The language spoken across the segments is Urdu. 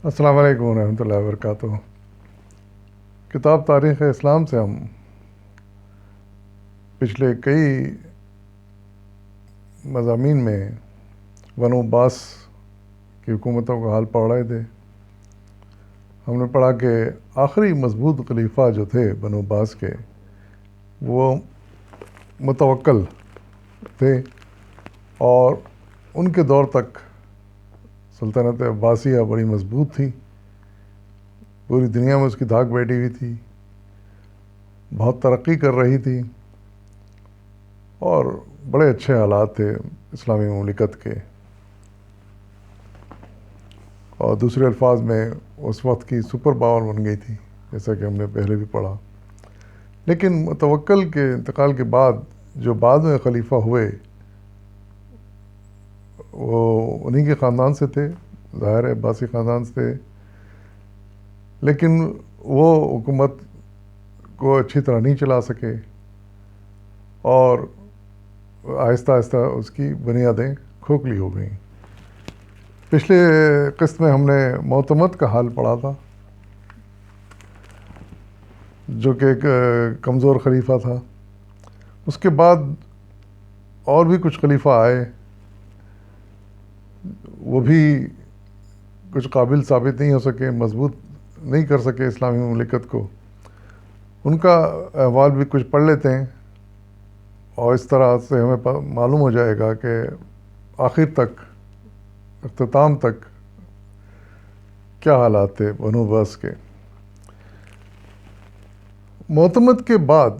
السلام علیکم ورحمۃ اللہ وبرکاتہ۔ کتاب تاریخ اسلام سے ہم پچھلے کئی مضامین میں بنو عباس کی حکومتوں کا حال پڑھ رہے تھے۔ ہم نے پڑھا کہ آخری مضبوط خلیفہ جو تھے بنو عباس کے، وہ متوکل تھے، اور ان کے دور تک سلطنت عباسیہ بڑی مضبوط تھی، پوری دنیا میں اس کی دھاک بیٹھی ہوئی تھی، بہت ترقی کر رہی تھی، اور بڑے اچھے حالات تھے اسلامی مملکت کے، اور دوسرے الفاظ میں اس وقت کی سپر پاور بن گئی تھی، جیسا کہ ہم نے پہلے بھی پڑھا۔ لیکن متوکل کے انتقال کے بعد جو بعد میں خلیفہ ہوئے وہ انہی کے خاندان سے تھے، ظاہر عباسی خاندان سے تھے، لیکن وہ حکومت کو اچھی طرح نہیں چلا سکے، اور آہستہ آہستہ اس کی بنیادیں کھوکھلی ہو گئیں۔ پچھلے قسط میں ہم نے معتمد کا حال پڑھا تھا، جو کہ ایک کمزور خلیفہ تھا۔ اس کے بعد اور بھی کچھ خلیفہ آئے، وہ بھی کچھ قابل ثابت نہیں ہو سکے، مضبوط نہیں کر سکے اسلامی مملکت کو۔ ان کا احوال بھی کچھ پڑھ لیتے ہیں، اور اس طرح سے ہمیں معلوم ہو جائے گا کہ آخر تک، اختتام تک کیا حالات تھے بنو عباس کے۔ معتمد کے بعد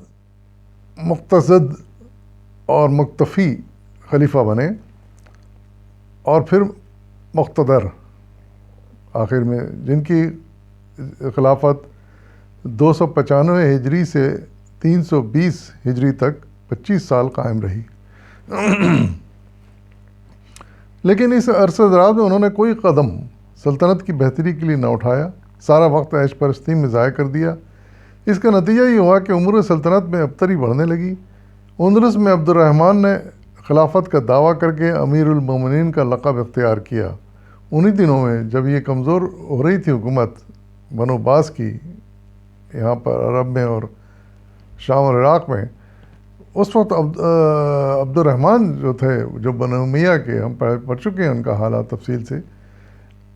مقتصد اور مکتفی خلیفہ بنے، اور پھر مقتدر آخر میں، جن کی خلافت 295 ہجری سے 320 ہجری تک 25 سال قائم رہی۔ لیکن اس عرصہ دراز میں انہوں نے کوئی قدم سلطنت کی بہتری کے لیے نہ اٹھایا، سارا وقت عیش پرستی میں ضائع کر دیا۔ اس کا نتیجہ یہ ہوا کہ امور سلطنت میں ابتری بڑھنے لگی۔ اندلس میں عبد الرحمن نے خلافت کا دعویٰ کر کے امیر المومنین کا لقب اختیار کیا۔ انہی دنوں میں جب یہ کمزور ہو رہی تھی حکومت بنو عباس کی، یہاں پر عرب میں اور شام اور عراق میں، اس وقت عبد الرحمن جو تھے، جو بنو امیہ کے، ہم پڑھ چکے ہیں ان کا حالات تفصیل سے،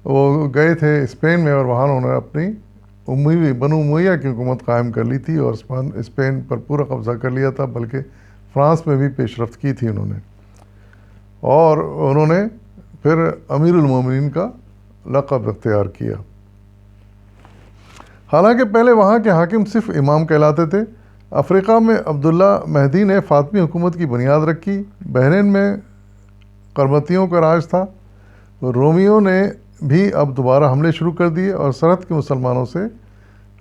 وہ گئے تھے اسپین میں، اور وہاں انہوں نے اپنی بنو امیہ کی حکومت قائم کر لی تھی، اور اسپین پر پورا قبضہ کر لیا تھا، بلکہ فرانس میں بھی پیش رفت کی تھی انہوں نے، اور انہوں نے پھر امیر المومنین کا لقب اختیار کیا۔ حالانکہ پہلے وہاں کے حاکم صرف امام کہلاتے تھے۔ افریقہ میں عبداللہ مہدی نے فاطمی حکومت کی بنیاد رکھی۔ بحرین میں قرمطیوں کا راج تھا۔ رومیوں نے بھی اب دوبارہ حملے شروع کر دیے اور سرحد کے مسلمانوں سے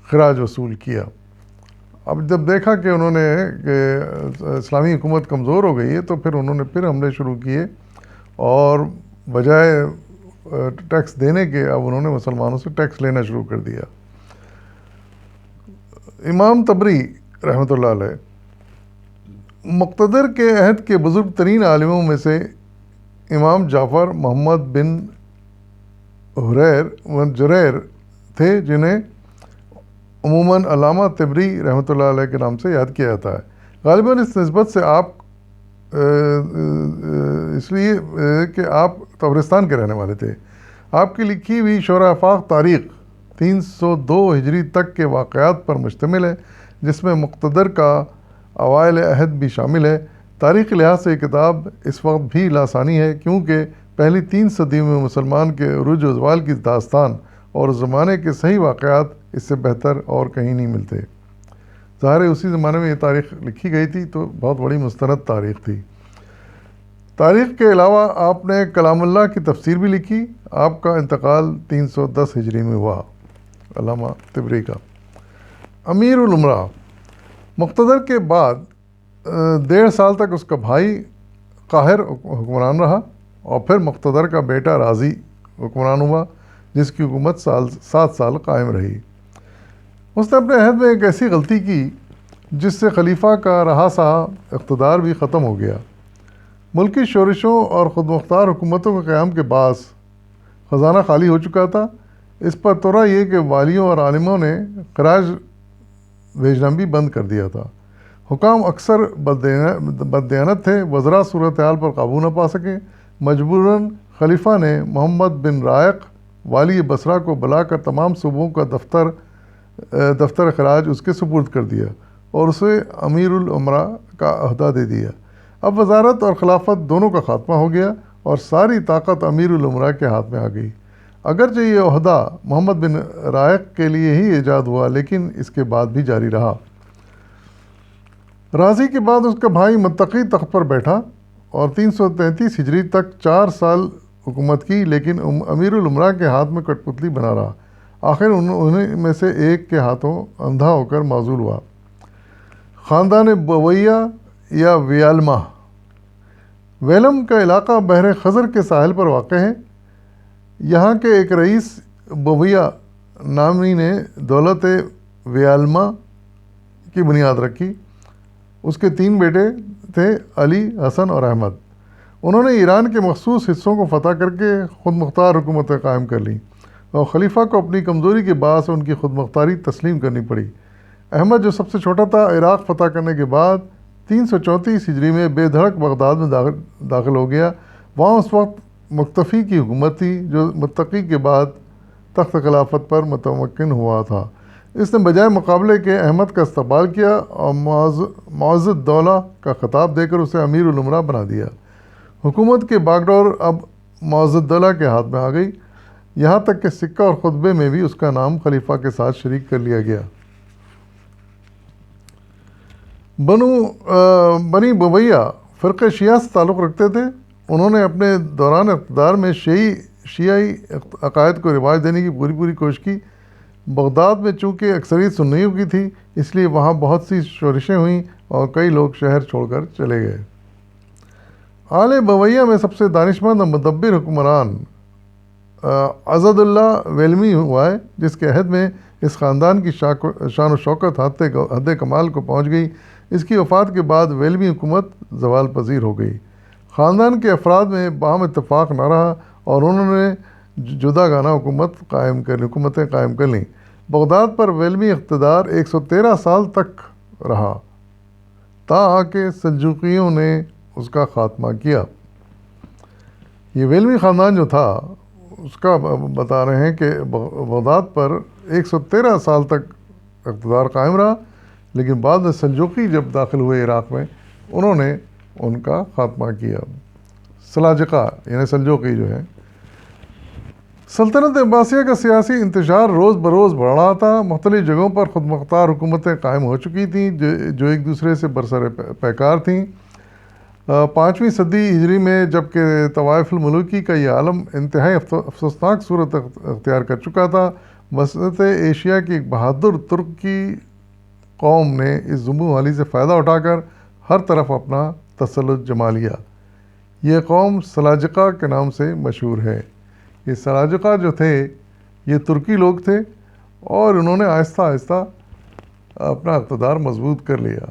خراج وصول کیا۔ اب جب دیکھا کہ انہوں نے کہ اسلامی حکومت کمزور ہو گئی ہے، تو پھر انہوں نے پھر حملے شروع کیے، اور بجائے ٹیکس دینے کے اب انہوں نے مسلمانوں سے ٹیکس لینا شروع کر دیا۔ امام طبری رحمۃ اللہ علیہ مقتدر کے عہد کے بزرگ ترین عالموں میں سے امام جعفر محمد بن جریر تھے، جنہیں عموماً علامہ طبری رحمۃ اللہ علیہ کے نام سے یاد کیا جاتا ہے۔ غالباً اس نسبت سے آپ اس لیے کہ آپ طبرستان کے رہنے والے تھے۔ آپ کی لکھی ہوئی شرح آفاق تاریخ 302 ہجری تک کے واقعات پر مشتمل ہے، جس میں مقتدر کا اوائل عہد بھی شامل ہے۔ تاریخی لحاظ سے یہ کتاب اس وقت بھی لاسانی ہے، کیونکہ پہلی 3 صدیوں میں مسلمان کے عروج و زوال کی داستان اور اس زمانے کے صحیح واقعات اس سے بہتر اور کہیں نہیں ملتے۔ ظاہر ہے اسی زمانے میں یہ تاریخ لکھی گئی تھی، تو بہت بڑی مستند تاریخ تھی۔ تاریخ کے علاوہ آپ نے کلام اللہ کی تفسیر بھی لکھی۔ آپ کا انتقال 310 ہجری میں ہوا، علامہ طبری کا۔ امیر الامراء مقتدر کے بعد 1.5 سال تک اس کا بھائی قاہر حکمران رہا، اور پھر مقتدر کا بیٹا راضی حکمران ہوا، جس کی حکومت 7 سال قائم رہی۔ اس نے اپنے عہد میں ایک ایسی غلطی کی جس سے خلیفہ کا رہا سہا اقتدار بھی ختم ہو گیا۔ ملکی شورشوں اور خود مختار حکومتوں کے قیام کے باعث خزانہ خالی ہو چکا تھا۔ اس پر تورا یہ کہ والیوں اور عالموں نے خراج بھیجنا بھی بند کر دیا تھا۔ حکام اکثر بددیانت تھے، وزراء صورتحال پر قابو نہ پا سکے۔ مجبوراً خلیفہ نے محمد بن رائق والی بصرہ کو بلا کر تمام صوبوں کا دفتر خراج اس کے سپرد کر دیا اور اسے امیر الامراء کا عہدہ دے دیا۔ اب وزارت اور خلافت دونوں کا خاتمہ ہو گیا اور ساری طاقت امیر الامراء کے ہاتھ میں آ گئی۔ اگرچہ یہ عہدہ محمد بن رائق کے لیے ہی ایجاد ہوا، لیکن اس کے بعد بھی جاری رہا۔ رازی کے بعد اس کا بھائی متقی تخت پر بیٹھا اور 333 ہجری تک 4 سال حکومت کی، لیکن امیر الامراء کے ہاتھ میں کٹ پتلی بنا رہا۔ آخر انہیں میں سے ایک کے ہاتھوں اندھا ہو کر معزول ہوا۔ خاندان بویہ یا ویالما، ویلم کا علاقہ بحر خزر کے ساحل پر واقع ہے۔ یہاں کے ایک رئیس بویہ نامی نے دولت ویالما کی بنیاد رکھی۔ اس کے 3 بیٹے تھے، علی، حسن اور احمد۔ انہوں نے ایران کے مخصوص حصوں کو فتح کر کے خود مختار حکومتیں قائم کر لیں اور خلیفہ کو اپنی کمزوری کے باعث ان کی خود مختاری تسلیم کرنی پڑی۔ احمد، جو سب سے چھوٹا تھا، عراق فتح کرنے کے بعد 334 ہجری میں بے دھڑک بغداد میں داخل ہو گیا۔ وہاں اس وقت مکتفی کی حکومت تھی، جو متقی کے بعد تخت خلافت پر متمکن ہوا تھا۔ اس نے بجائے مقابلے کے احمد کا استقبال کیا اور معزز الدولہ کا خطاب دے کر اسے امیر الامراء بنا دیا۔ حکومت کے باغ ڈور اب معزز الدولہ کے ہاتھ میں آ گئی، یہاں تک کہ سکہ اور خطبے میں بھی اس کا نام خلیفہ کے ساتھ شریک کر لیا گیا۔ بنی بویہ فرقہ شیعہ سے تعلق رکھتے تھے۔ انہوں نے اپنے دوران اقتدار میں شیعی عقائد کو رواج دینے کی پوری کوشش کی۔ بغداد میں چونکہ اکثریت سنیوں کی تھی، اس لیے وہاں بہت سی شورشیں ہوئیں اور کئی لوگ شہر چھوڑ کر چلے گئے۔ آل بویہ میں سب سے دانشمند اور مدبر حکمران عضد اللہ ویلمی ہوا ہے، جس کے عہد میں اس خاندان کی شان و شوکت حد کمال کو پہنچ گئی۔ اس کی وفات کے بعد ویلمی حکومت زوال پذیر ہو گئی۔ خاندان کے افراد میں باہم اتفاق نہ رہا اور انہوں نے جداگانہ حکومتیں قائم کر لیں۔ بغداد پر ویلمی اقتدار 113 سال تک رہا، تاآ کہ سلجوقیوں نے اس کا خاتمہ کیا۔ یہ ویلمی خاندان جو تھا اس کا بتا رہے ہیں کہ بغداد پر 113 سال تک اقتدار قائم رہا، لیکن بعد میں سلجوقی جب داخل ہوئے عراق میں، انہوں نے ان کا خاتمہ کیا۔ سلاجقہ یعنی سلجوقی جو ہے۔ سلطنت عباسیہ کا سیاسی انتشار روز بروز بڑھ رہا تھا۔ مختلف جگہوں پر خود مختار حکومتیں قائم ہو چکی تھیں جو ایک دوسرے سے برسر پیکار تھیں۔ 5ویں صدی ہجری میں جبکہ طوائف الملوکی کا یہ عالم انتہائی افسوسناک صورت اختیار کر چکا تھا، وسط ایشیا کی ایک بہادر ترکی قوم نے اس ضمو حالی سے فائدہ اٹھا کر ہر طرف اپنا تسلط جما لیا۔ یہ قوم سلاجقہ کے نام سے مشہور ہے۔ یہ سلاجقہ جو تھے یہ ترکی لوگ تھے اور انہوں نے آہستہ آہستہ اپنا اقتدار مضبوط کر لیا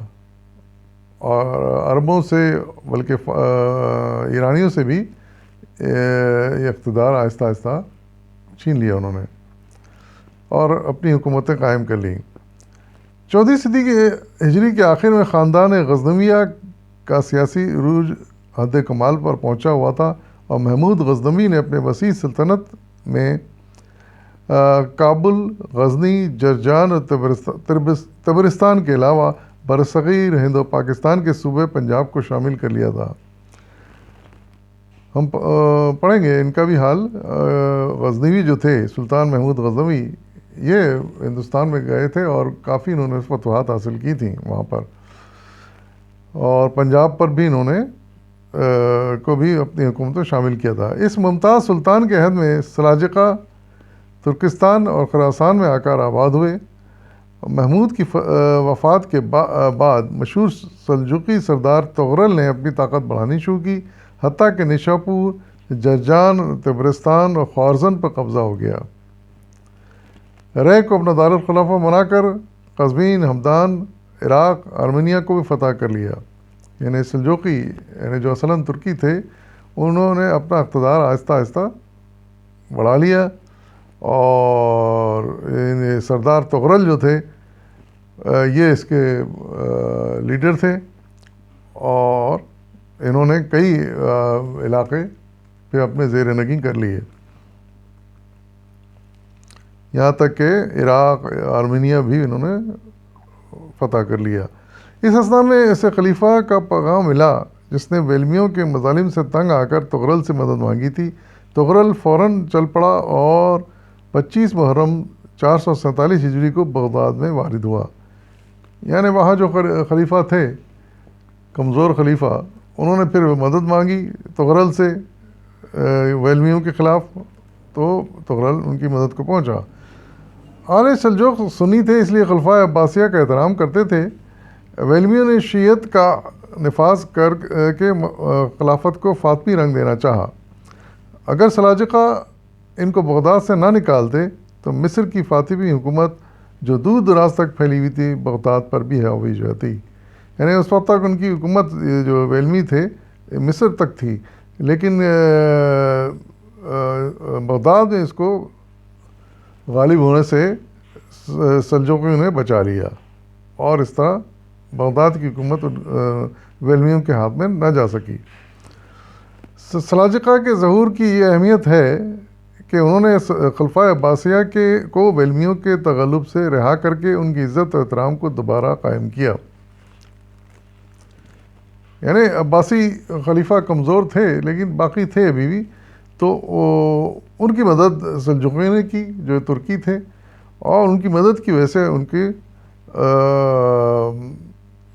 اور عربوں سے بلکہ ایرانیوں سے بھی یہ اقتدار آہستہ آہستہ چھین لیا انہوں نے اور اپنی حکومتیں قائم کر لیں۔ 14 صدی کے ہجری کے آخر میں خاندان غزنویہ کا سیاسی عروج حد کمال پر پہنچا ہوا تھا اور محمود غزنوی نے اپنے وسیع سلطنت میں کابل، غزنی، جرجان اور تبرستان کے علاوہ برصغیر ہند و پاکستان کے صوبے پنجاب کو شامل کر لیا تھا۔ ہم پڑھیں گے ان کا بھی حال۔ غزنوی جو تھے، سلطان محمود غزنوی، یہ ہندوستان میں گئے تھے اور کافی انہوں نے فتوحات حاصل کی تھیں وہاں پر، اور پنجاب پر بھی انہوں نے کو بھی اپنی حکومت میں شامل کیا تھا۔ اس ممتاز سلطان کے عہد میں سلاجقہ ترکستان اور خراسان میں آ کر آباد ہوئے۔ محمود کی وفات کے بعد مشہور سلجوقی سردار تغرل نے اپنی طاقت بڑھانی شروع کی، حتیٰ کہ نیشاپور، جرجان، تبرستان اور خوارزم پر قبضہ ہو گیا۔ رے کو اپنا دارالخلافہ بنا کر قزوین، ہمدان، عراق، آرمینیا کو بھی فتح کر لیا۔ یعنی سلجوقی یعنی جو اصلاً ترکی تھے، انہوں نے اپنا اقتدار آہستہ آہستہ بڑھا لیا اور سردار تغرل جو تھے یہ اس کے لیڈر تھے، اور انہوں نے کئی علاقے پہ اپنے زیر نگین کر لیے، یہاں تک کہ عراق، آرمینیا بھی انہوں نے فتح کر لیا۔ اس اثنا میں ایسے خلیفہ کا پیغام ملا جس نے ویلمیوں کے مظالم سے تنگ آ کر تغرل سے مدد مانگی تھی۔ تغرل فوراً چل پڑا اور 25 محرم 447 ہجری کو بغداد میں وارد ہوا۔ یعنی وہاں جو خلیفہ تھے، کمزور خلیفہ، انہوں نے پھر مدد مانگی تغرل سے ویلمیوں کے خلاف، تو تغرل ان کی مدد کو پہنچا۔ آل سلجوق سنی تھے، اس لیے خلفائے عباسیہ کا احترام کرتے تھے۔ ویلمیوں نے شیعت کا نفاذ کر کے خلافت کو فاطمی رنگ دینا چاہا۔ اگر سلاجقہ ان کو بغداد سے نہ نکالتے تو مصر کی فاطمی حکومت جو دور دراز تک پھیلی ہوئی تھی بغداد پر بھی حاوی ہو جاتی۔ یعنی اس وقت تک ان کی حکومت جو ویلمی تھے مصر تک تھی، لیکن بغداد میں اس کو غالب ہونے سے سلجوقیوں نے بچا لیا، اور اس طرح بغداد کی حکومت ویلمیوں کے ہاتھ میں نہ جا سکی۔ سلاجقہ کے ظہور کی یہ اہمیت ہے کہ انہوں نے خلفائے عباسیہ کو ویلمیوں کے تغلب سے رہا کر کے ان کی عزت و احترام کو دوبارہ قائم کیا۔ یعنی عباسی خلیفہ کمزور تھے لیکن باقی تھے ابھی بھی، تو ان کی مدد سلجوقیوں نے کی جو ترکی تھے، اور ان کی مدد کی وجہ سے ان کی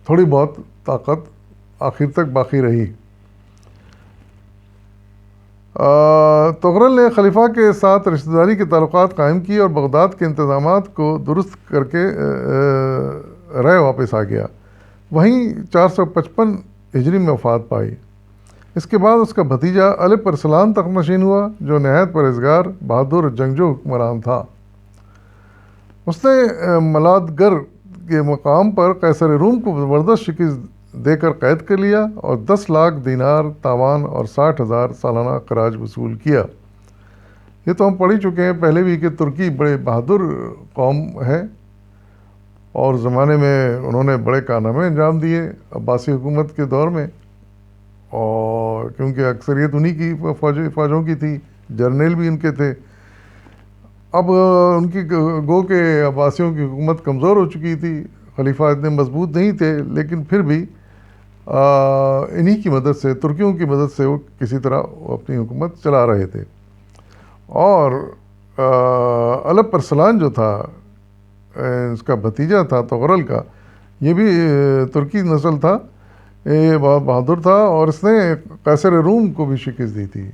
تھوڑی بہت طاقت آخر تک باقی رہی۔ تغرل نے خلیفہ کے ساتھ رشتہ داری کے تعلقات قائم کیے اور بغداد کے انتظامات کو درست کر کے رائے واپس آ گیا۔ وہیں 455 ہجری میں وفات پائی۔ اس کے بعد اس کا بھتیجا الپ ارسلان تخت نشین ہوا، جو نہایت پرہیزگار، بہادر جنگجو حکمران تھا۔ اس نے ملادگر کے مقام پر قیصر روم کو زبردست شکست دے کر قید کر لیا اور 10 لاکھ دینار تاوان اور 60,000 سالانہ خراج وصول کیا۔ یہ تو ہم پڑھ ہی چکے ہیں پہلے بھی کہ ترکی بڑے بہادر قوم ہے، اور زمانے میں انہوں نے بڑے کارنامے انجام دیے عباسی حکومت کے دور میں، اور کیونکہ اکثریت انہی کی فوجوں کی تھی، جرنیل بھی ان کے تھے۔ اب ان کی گو کہ عباسیوں کی حکومت کمزور ہو چکی تھی، خلیفہ اتنے مضبوط نہیں تھے، لیکن پھر بھی انہی کی مدد سے، ترکیوں کی مدد سے وہ کسی طرح اپنی حکومت چلا رہے تھے۔ اور الپ ارسلان جو تھا، اس کا بھتیجا تھا تغرل کا، یہ بھی ترکی نسل تھا، یہ بہت بہادر تھا، اور اس نے قیصر روم کو بھی شکست دی تھی،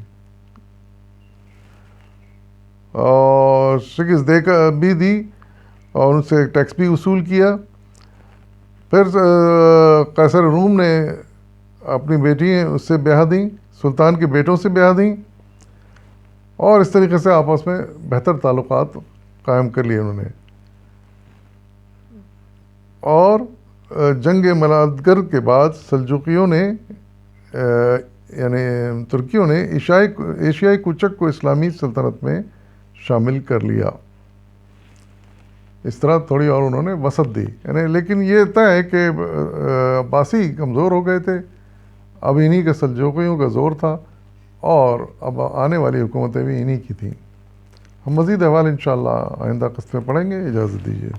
اور شکست دے کر بھی دی اور ان سے ٹیکس بھی وصول کیا۔ پھر قیصر روم نے اپنی بیٹی اس سے بیاہ دیں، سلطان کے بیٹوں سے بیاہ دیں، اور اس طریقے سے آپس میں بہتر تعلقات قائم کر لیے انہوں نے۔ اور جنگ ملادگر کے بعد سلجوقیوں نے یعنی ترکیوں نے ایشیائی کوچک کو اسلامی سلطنت میں شامل کر لیا۔ اس طرح تھوڑی اور انہوں نے وسعت دی، یعنی لیکن یہ طے ہے کہ عباسی کمزور ہو گئے تھے، اب انہی کا سلجوقیوں کا زور تھا، اور اب آنے والی حکومتیں بھی انہی کی تھیں۔ ہم مزید احوال انشاءاللہ آئندہ قسط میں پڑھیں گے۔ اجازت دیجیے۔